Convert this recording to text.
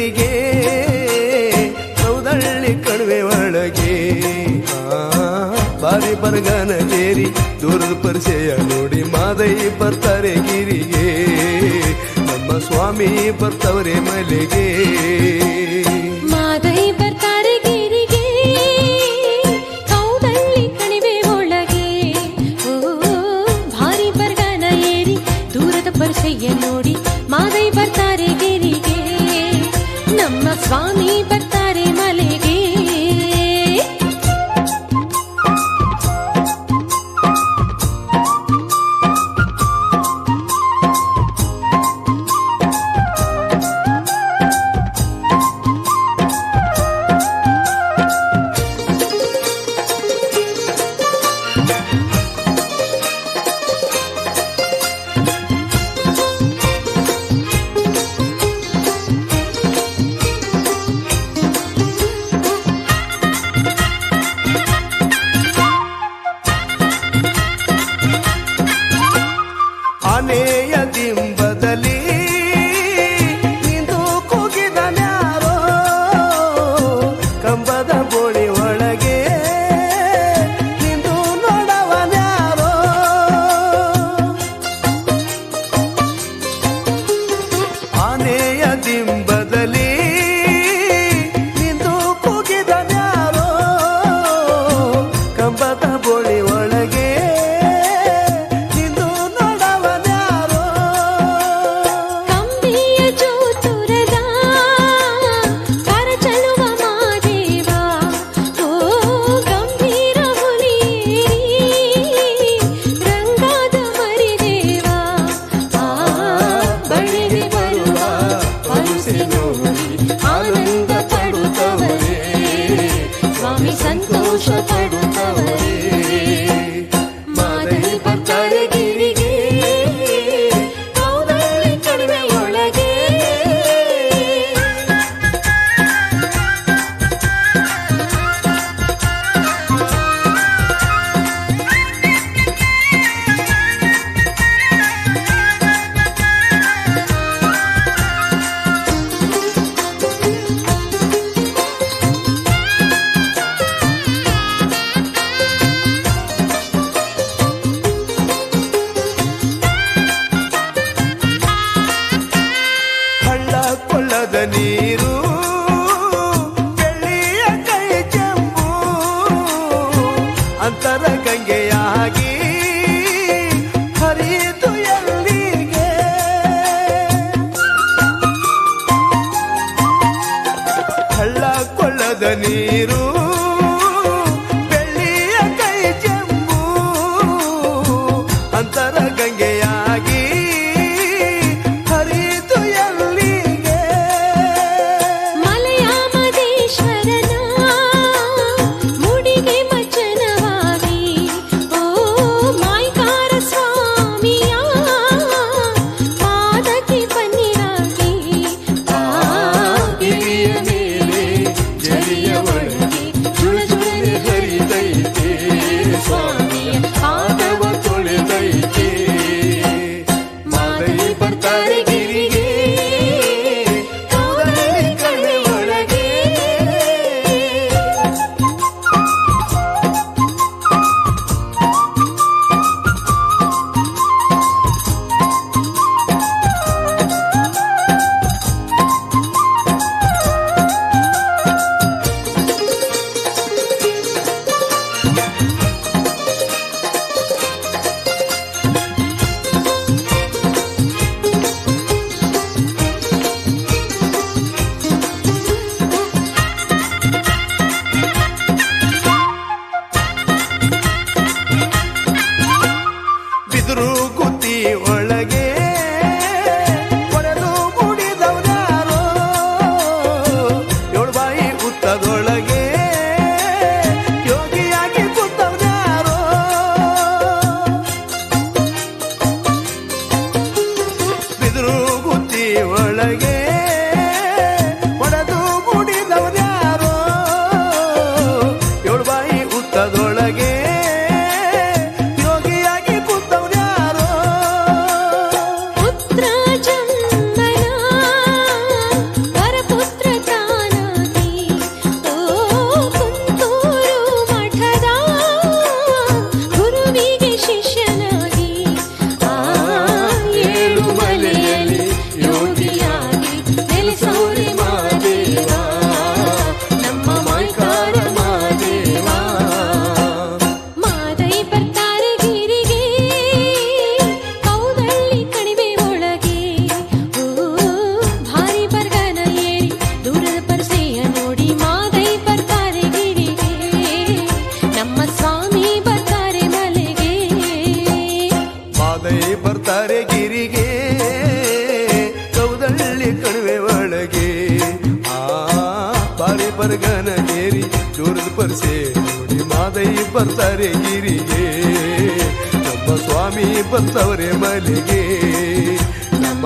ಗಿರಿಗೆ ಕೌದಳ್ಳಿ ಕಣಿವೆ ಒಳಗೆ ಬಾರಿ ಬರಗಾನ ಏರಿ ದೂರದ ಪರಿಚಯ ನೋಡಿ ಮಾದೈ ಬರ್ತಾರೆ ಗಿರಿಗೆ ನಮ್ಮ ಸ್ವಾಮಿ ಬರ್ತವರೇ ಮಲೆಗೆ ಮಾದೈ ಬರ್ತಾರೆ ಗಿರಿಗೆ ಕೌದಳ್ಳಿ ಕಣಿವೆ ಒಳಗೆ ಭಾರಿ ಬರಗಾನ ಏರಿ ದೂರದ ಪರಿಚಯ ನೋಡಿ ಮಾದೈ ಬರ್ತಾರೆ ಗಿರಿಗೆ ನಮ್ಮ ಸ್ವಾಮಿ ಬರ್ತಾರೆ ಮಲೆಗೆ ಆನೆಯ ದಿಂಬದಲ್ಲಿ ನಿಂತು ಕೂಗಿದನ್ಯಾರೋ ಕಂಬದ ಬೋಳಿ ಒಳಗೆ ನಿಂತು ನೋಡವನ್ಯಾರೋ ಆನೆಯ ದಿಂಬದಲ್ಲಿ ನಿಂತು ಕೂಗಿದನ್ಯಾರೋ ಕಂಬದ ಬೋಳಿ ಒಳಗೆ ಆನಂದ ಪಡುತ್ತವರೇ ಸ್ವಾಮಿ ಸಂತೋಷ ಪಡುತ್ತವರೇ ಮಾದೈ ಬರ್ತಾರೆ ಗಿರಿಗೆ ಕೌದಳ್ಳಿ ಕಣಿವೆ ಒಳಗೆ ಕೊಳ್ಳದ ನೀರು ಬೆಳ್ಳಿಯ ಕೈ ಚೆಂಬು ಅಂತರ ಗಂಗೆಯಾಗಿ ಹರಿಯಿತು ಎಲ್ಲಿಗೆ ಹಳ್ಳ ಕೊಳ್ಳದ ನೀರು ಬೆಳ್ಳಿಯ ಕೈ ಚೆಂಬು ಅಂತರ ಗಂಗೆಯಾಗಿ ಬರಗನಗೇರಿ ದೂರದ ಪರಿಸೆ ನೋಡಿ ಮಾದೈ ಬರ್ತಾರೆ ಗಿರಿಗೆ ನಮ್ಮ ಸ್ವಾಮಿ ಬರ್ತವರೆ ಮಲೆಗೆ ನಮ್ಮ